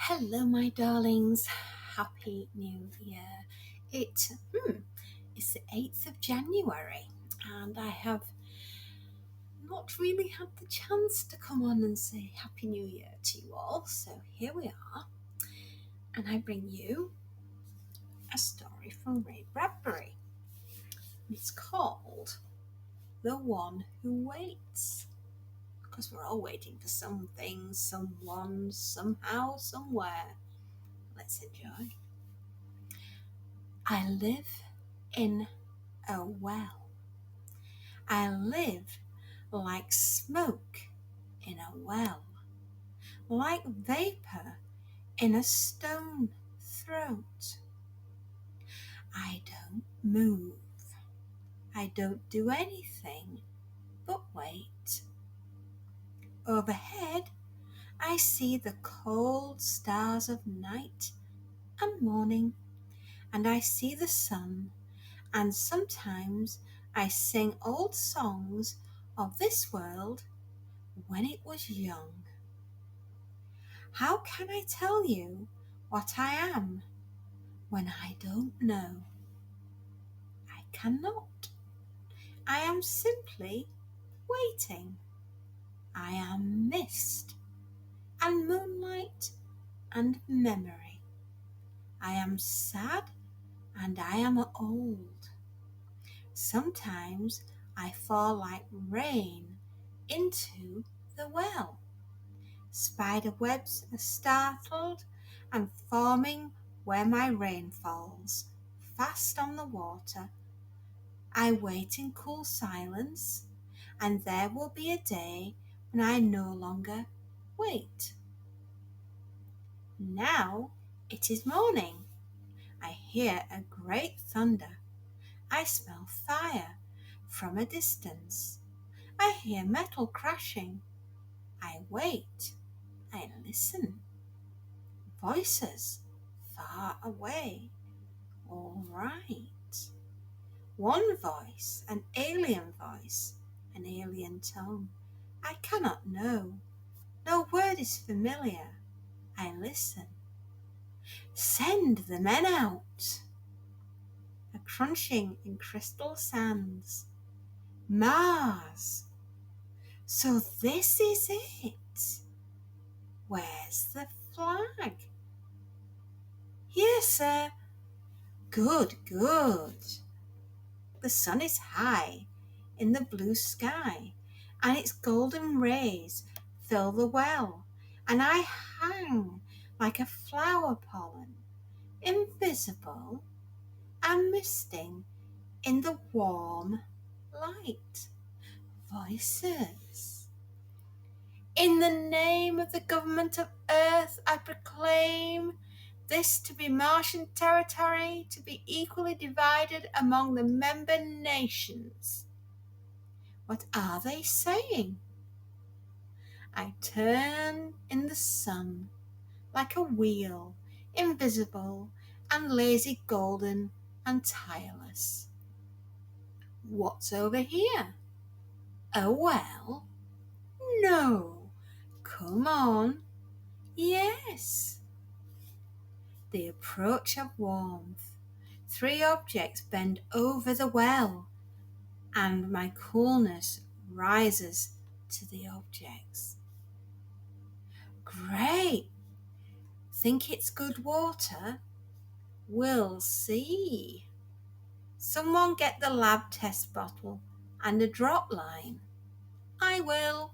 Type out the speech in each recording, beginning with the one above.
Hello, my darlings. Happy New Year. It's the 8th of January, and I have not really had the chance to come on and say Happy New Year to you all. So here we are, and I bring you a story from Ray Bradbury. It's called The One Who Waits, because we're all waiting for something, someone, somehow, somewhere. Let's enjoy. I live in a well. I live like smoke in a well, like vapor in a stone throat. I don't move. I don't do anything but wait. Overhead, I see the cold stars of night and morning, and I see the sun, and sometimes I sing old songs of this world when it was young. How can I tell you what I am when I don't know? I cannot. I am simply waiting. I am mist and moonlight and memory. I am sad and I am old. Sometimes I fall like rain into the well. Spider webs are startled and forming where my rain falls, fast on the water. I wait in cool silence, and there will be a day when I no longer wait. Now it is morning. I hear a great thunder. I smell fire from a distance. I hear metal crashing. I wait. I listen. Voices far away. All right. One voice, an alien voice, an alien tongue. I cannot know. No word is familiar. I listen. Send the men out. A crunching in crystal sands. Mars. So this is it. Where's the flag? Here, sir. Good, good. The sun is high in the blue sky, and its golden rays fill the well, and I hang like a flower pollen, invisible and misting in the warm light. Voices. In the name of the government of Earth, I proclaim this to be Martian territory, to be equally divided among the member nations. What are they saying? I turn in the sun like a wheel, invisible and lazy, golden and tireless. What's over here? A well? No. Come on. Yes. The approach of warmth. 3 objects bend over the well, and my coolness rises to the objects. Great! Think it's good water? We'll see. Someone get the lab test bottle and a drop line. I will.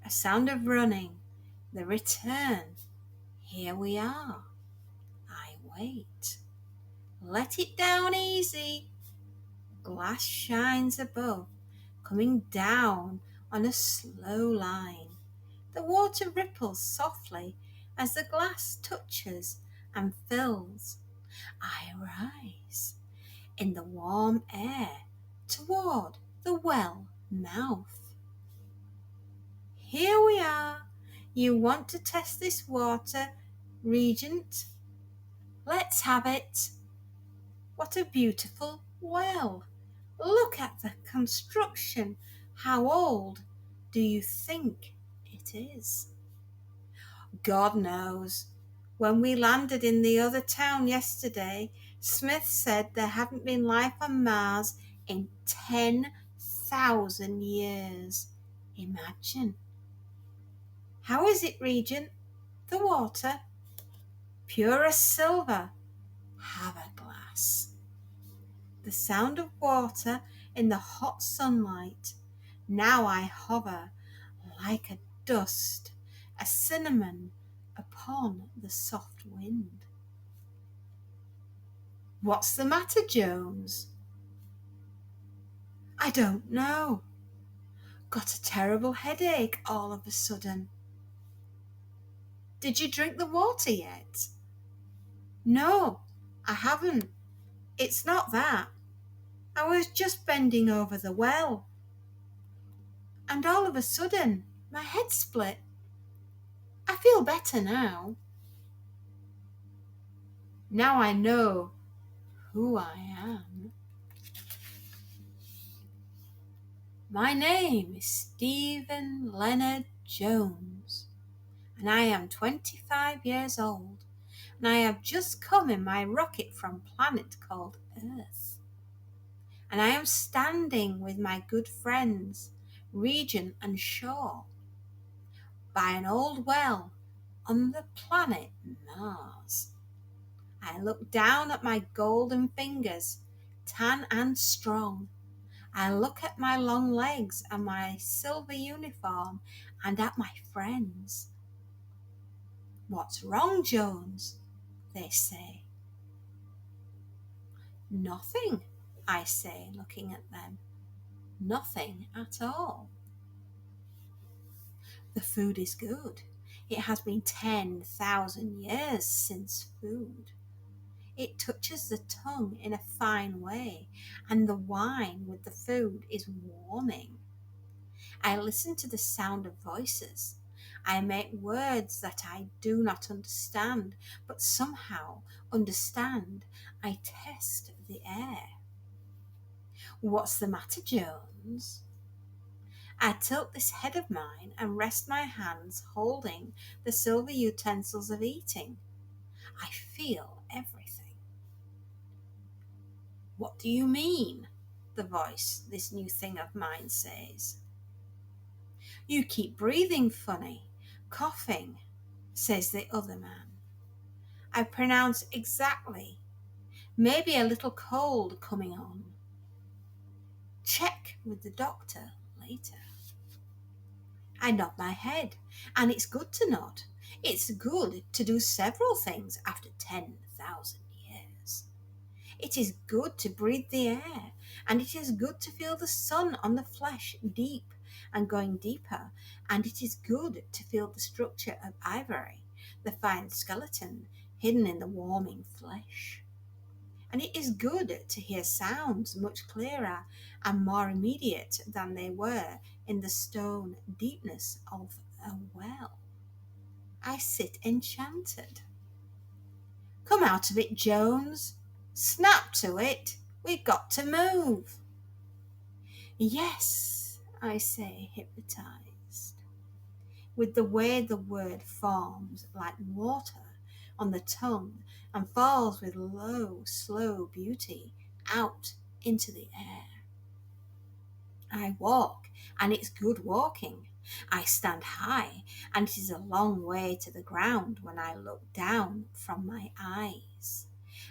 A sound of running. The return. Here we are. I wait. Let it down easy. Glass shines above, coming down on a slow line. The water ripples softly as the glass touches and fills. I rise in the warm air toward the well mouth. Here we are. You want to test this water, Regent? Let's have it. What a beautiful well. Look at the construction. How old do you think it is? God knows. When we landed in the other town yesterday, Smith said there hadn't been life on Mars in 10,000 years. Imagine. How is it, Regent? The water? Pure as silver. Have a glass. The sound of water in the hot sunlight. Now I hover like a dust, a cinnamon upon the soft wind. What's the matter, Jones? I don't know. Got a terrible headache all of a sudden. Did you drink the water yet? No, I haven't. It's not that. I was just bending over the well. And all of a sudden, my head split. I feel better now. Now I know who I am. My name is Stephen Leonard Jones, and I am 25 years old, and I have just come in my rocket from a planet called Earth. And I am standing with my good friends, Regent and Shaw, by an old well on the planet Mars. I look down at my golden fingers, tan and strong. I look at my long legs and my silver uniform and at my friends. What's wrong, Jones? They say. Nothing, I say, looking at them. Nothing at all. The food is good. It has been 10,000 years since food. It touches the tongue in a fine way, and the wine with the food is warming. I listen to the sound of voices. I make words that I do not understand, but somehow understand. I test the air. What's the matter, Jones? I tilt this head of mine and rest my hands holding the silver utensils of eating. I feel everything. What do you mean? The voice, this new thing of mine, says. You keep breathing funny, coughing, says the other man. I pronounce exactly. Maybe a little cold coming on. Check with the doctor later. I nod my head, and it's good to nod. It's good to do several things after 10,000 years. It is good to breathe the air, and it is good to feel the sun on the flesh deep and going deeper, and it is good to feel the structure of ivory, the fine skeleton hidden in the warming flesh. And it is good to hear sounds much clearer and more immediate than they were in the stone deepness of a well. I sit enchanted. Come out of it, Jones. Snap to it. We've got to move. Yes, I say, hypnotized, with the way the word forms like water on the tongue and falls with low, slow beauty out into the air. I walk, and it's good walking. I stand high, and it is a long way to the ground when I look down from my eyes.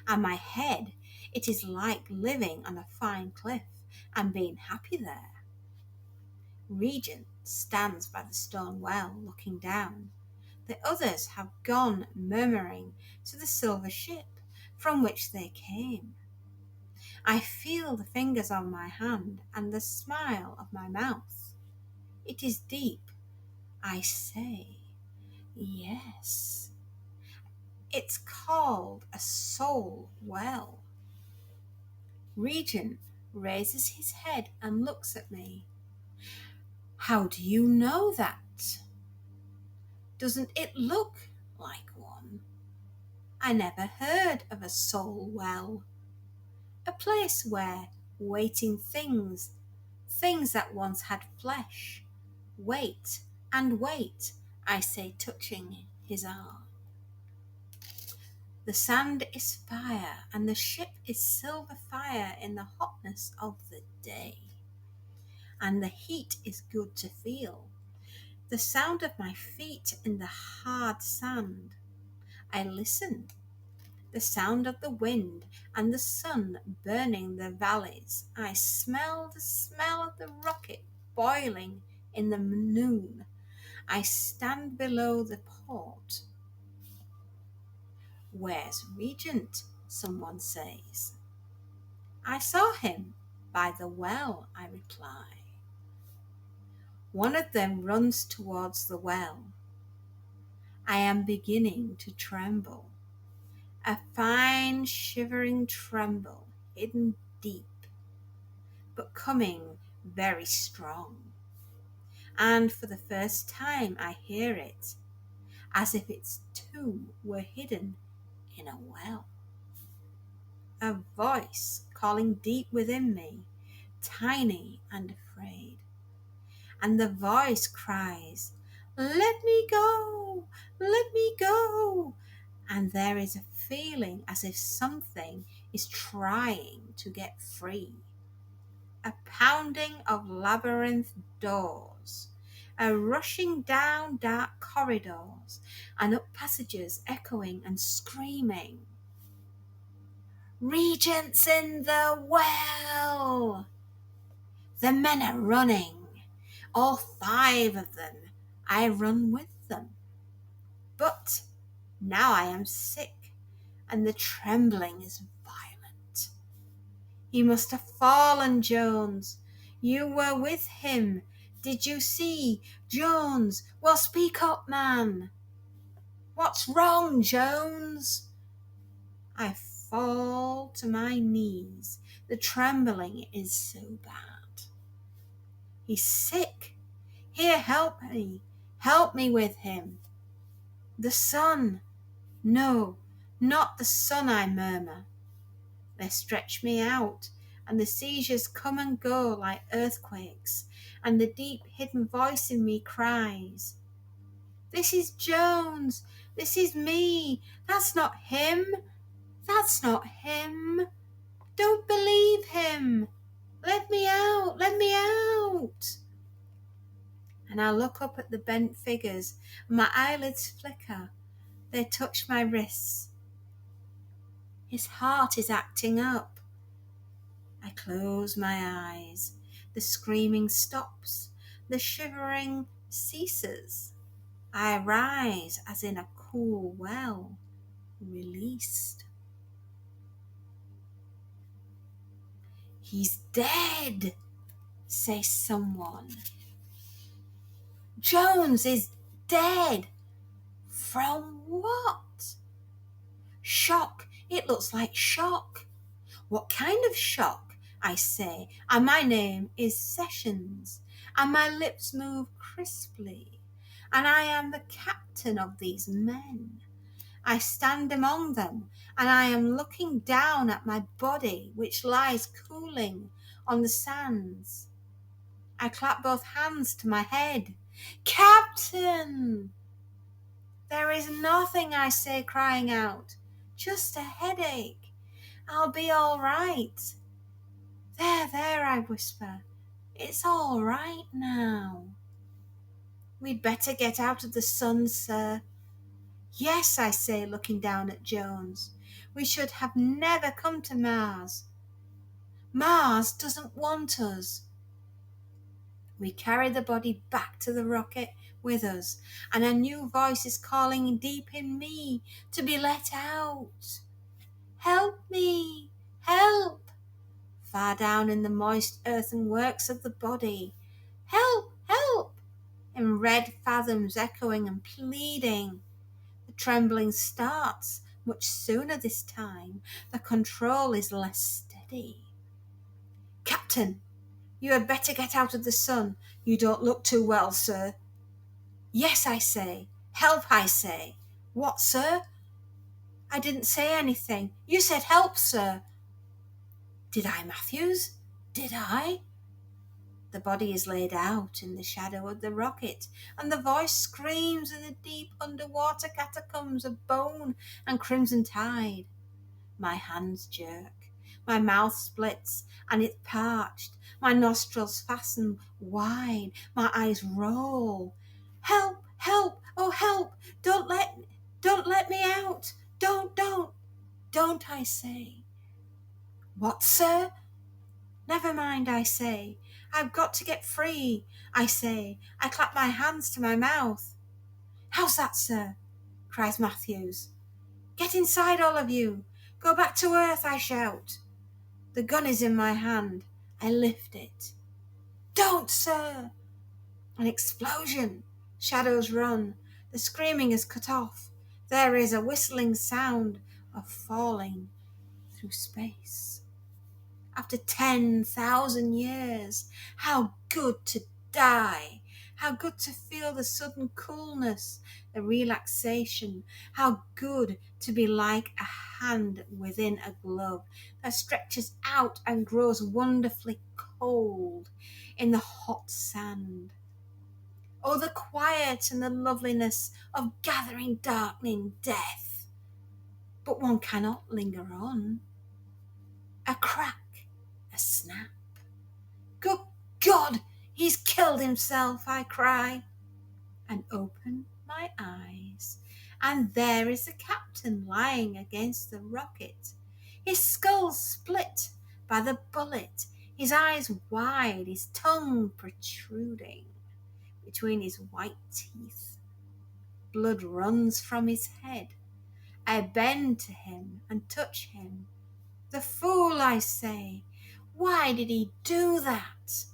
And my head, it is like living on a fine cliff and being happy there. Regent stands by the stone well looking down. The others have gone murmuring to the silver ship from which they came. I feel the fingers of my hand and the smile of my mouth. It is deep. I say, yes. It's called a soul well. Regent raises his head and looks at me. How do you know that? Doesn't it look like one? I never heard of a soul well. A place where waiting things that once had flesh, wait and wait, I say, touching his arm. The sand is fire, and the ship is silver fire in the hotness of the day. And the heat is good to feel, the sound of my feet in the hard sand. I listen, the sound of the wind and the sun burning the valleys. I smell the smell of the rocket boiling in the noon. I stand below the port. Where's Regent? Someone says. I saw him by the well, I reply. One of them runs towards the well. I am beginning to tremble, a fine shivering tremble, hidden deep, but coming very strong. And for the first time I hear it, as if its too were hidden in a well. A voice calling deep within me, tiny and afraid. And the voice cries, "Let me go, let me go." And there is a feeling as if something is trying to get free. A pounding of labyrinth doors, a rushing down dark corridors and up passages echoing and screaming. Regent's in the well! The men are running, all 5 of them. I run with them. But now I am sick, and the trembling is violent. He must have fallen, Jones. You were with him. Did you see? Jones, well, speak up, man. What's wrong, Jones? I fall to my knees. The trembling is so bad. He's sick. Here, help me. Help me with him. The sun. No, not the sun, I murmur. They stretch me out, and the seizures come and go like earthquakes, and the deep hidden voice in me cries, "This is Jones. This is me. That's not him. That's not him. Don't believe him. Let me out. Let me out." And I look up at the bent figures, and my eyelids flicker. They touch my wrists. His heart is acting up. I close my eyes. The screaming stops. The shivering ceases. I rise as in a cool well, released. "He's dead," says someone. "Jones is dead." From what? Shock. It looks like shock. What kind of shock? I say, and my name is Sessions, and my lips move crisply, and I am the captain of these men. I stand among them, and I am looking down at my body, which lies cooling on the sands. I clap both hands to my head. "Captain!" "There is nothing," I say, crying out. "Just a headache. I'll be all right." There, I whisper. "It's all right now." "We'd better get out of the sun, sir." "Yes," I say, looking down at Jones. "We should have never come to Mars. Mars doesn't want us." We carry the body back to the rocket with us, and a new voice is calling deep in me to be let out. "Help me, help!" Far down in the moist earthen works of the body. "Help, help!" in red fathoms echoing and pleading. The trembling starts much sooner this time. The control is less steady. "Captain, you had better get out of the sun. You don't look too well, sir." "Yes," I say. "Help," I say. "What, sir?" "I didn't say anything. You said help, sir." "Did I, Matthews? Did I?" The body is laid out in the shadow of the rocket, and the voice screams in the deep underwater catacombs of bone and crimson tide. My hands jerk, my mouth splits and it's parched, my nostrils fasten wide, my eyes roll. Help, help, oh help, don't let me out, don't, I say. What, sir? Never mind, I say. I've got to get free, I say. I clap my hands to my mouth. How's that, sir? Cries Matthews. Get inside, all of you. Go back to earth, I shout. The gun is in my hand. I lift it. Don't, sir! An explosion. Shadows run. The screaming is cut off. There is a whistling sound of falling through space. After 10,000 years, how good to die! How good to feel the sudden coolness, the relaxation. How good to be like a hand within a glove that stretches out and grows wonderfully cold in the hot sand. Oh, the quiet and the loveliness of gathering, darkening death. But one cannot linger on. A crack, a snap. Good God, he's killed himself, I cry, and open my eyes. And there is the captain lying against the rocket, his skull split by the bullet, his eyes wide, his tongue protruding between his white teeth. Blood runs from his head. I bend to him and touch him. The fool, I say, why did he do that?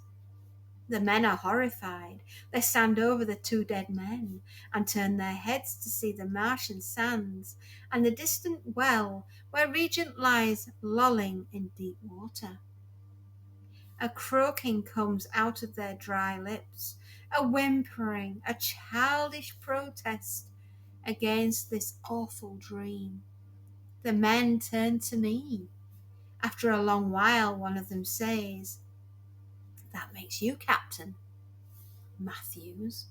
The men are horrified. They stand over the two dead men and turn their heads to see the Martian sands and the distant well where Regent lies lolling in deep water. A croaking comes out of their dry lips, a whimpering, a childish protest against this awful dream. The men turn to me. After a long while, one of them says, "That makes you captain, Matthews."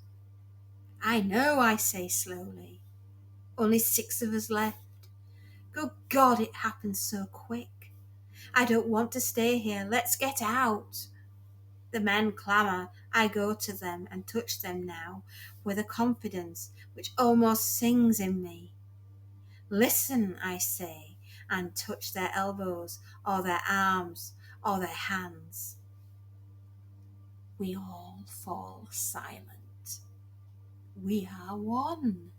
"I know," I say slowly. "Only 6 of us left. Good God, it happened so quick. I don't want to stay here. Let's get out." The men clamour. I go to them and touch them now with a confidence which almost sings in me. "Listen," I say, and touch their elbows or their arms or their hands. We all fall silent. We are one.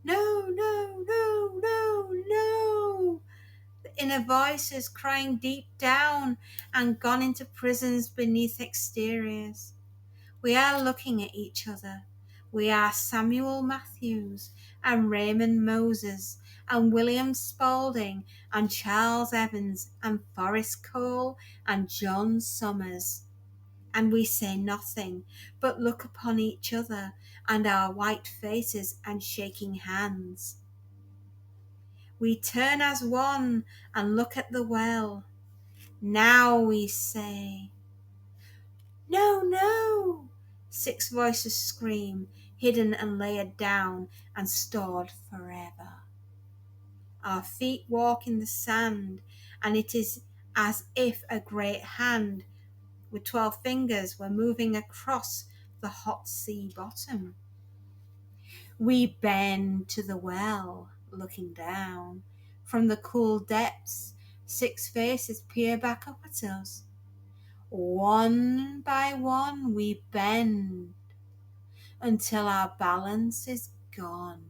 No, no, no, no, no. The inner voices crying deep down and gone into prisons beneath exteriors. We are looking at each other. We are Samuel Matthews and Raymond Moses and William Spaulding and Charles Evans and Forrest Cole and John Summers. And we say nothing, but look upon each other and our white faces and shaking hands. We turn as one and look at the well. Now we say, "No, no!" 6 voices scream, hidden and layered down and stored forever. Our feet walk in the sand, and it is as if a great hand with 12 fingers were moving across the hot sea bottom. We bend to the well, looking down. From the cool depths, 6 faces peer back up at us. One by one we bend until our balance is gone.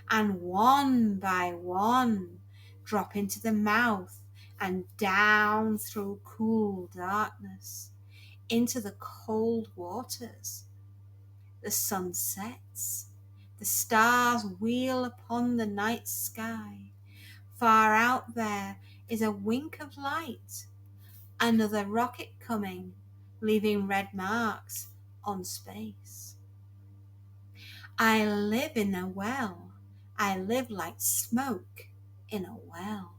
And one by one drop into the mouth and down through cool darkness into the cold waters. The sun sets. The stars wheel upon the night sky. Far out there is a wink of light. Another rocket coming, leaving red marks on space. I live in a well. I live like smoke in a well,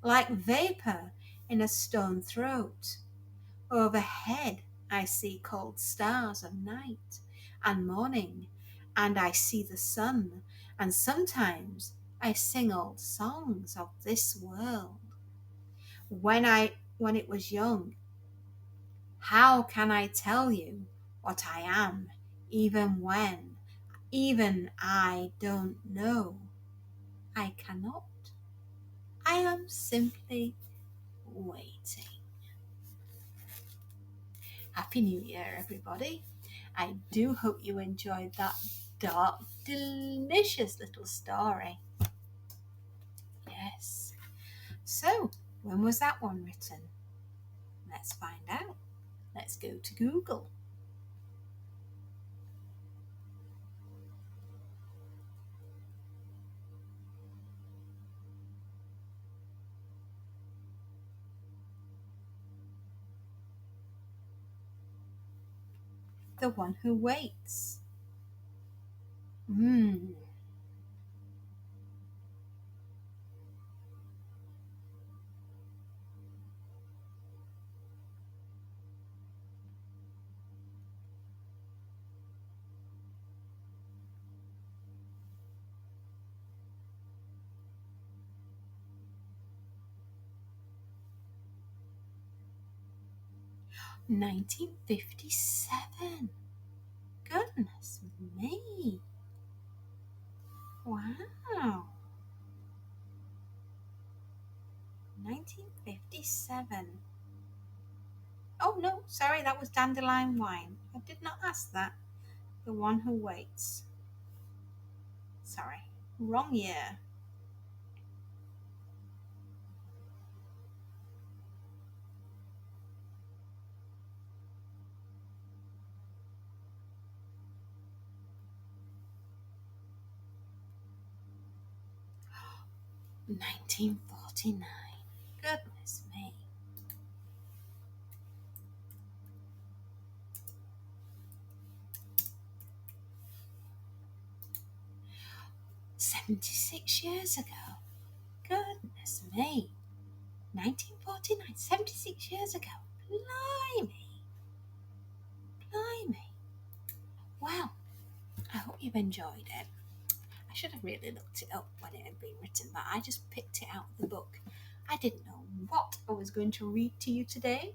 like vapor in a stone throat. Overhead I see cold stars of night and morning, and I see the sun, and sometimes I sing old songs of this world. When it was young, how can I tell you what I am, even I don't know? I cannot. I am simply waiting. Happy New Year, everybody. I do hope you enjoyed that dark, delicious little story. Yes. So, when was that one written? Let's find out. Let's go to Google. The One Who Waits. 1957. Goodness me. Wow. 1957. Oh no, sorry, that was Dandelion Wine. I did not ask that. The One Who Waits. Sorry, wrong year. $1949. Goodness me. $76 ago. Goodness me. 1949, 76 years ago. Blimey. Blimey. Well, I hope you've enjoyed it. I should have really looked it up when it had been written, but I just picked it out of the book. I didn't know what I was going to read to you today,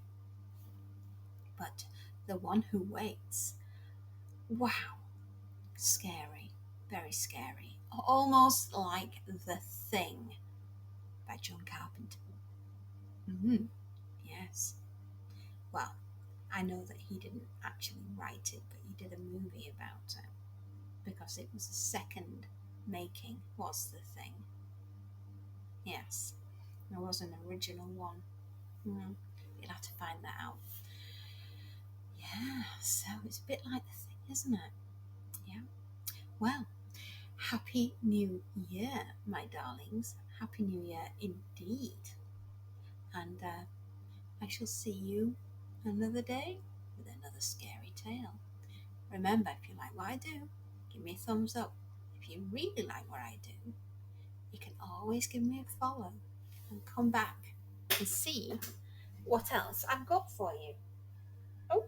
but The One Who Waits. Wow. Scary. Very scary. Almost like The Thing by John Carpenter. Yes. Well, I know that he didn't actually write it, but he did a movie about it because it was the second making, was The Thing. Yes. There was an original one. You'll have to find that out. Yeah, so it's a bit like The Thing, isn't it? Yeah. Well, Happy New Year, my darlings. Happy New Year indeed. And I shall see you another day with another scary tale. Remember, if you like what I do, give me a thumbs up. If you really like what I do, you can always give me a follow and come back and see what else I've got for you. Oh,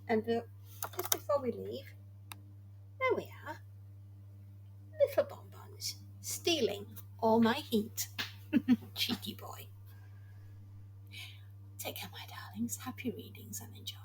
and just before we leave, there we are. Little bonbons stealing all my heat. Cheeky boy. Take care, my darlings. Happy readings and enjoy.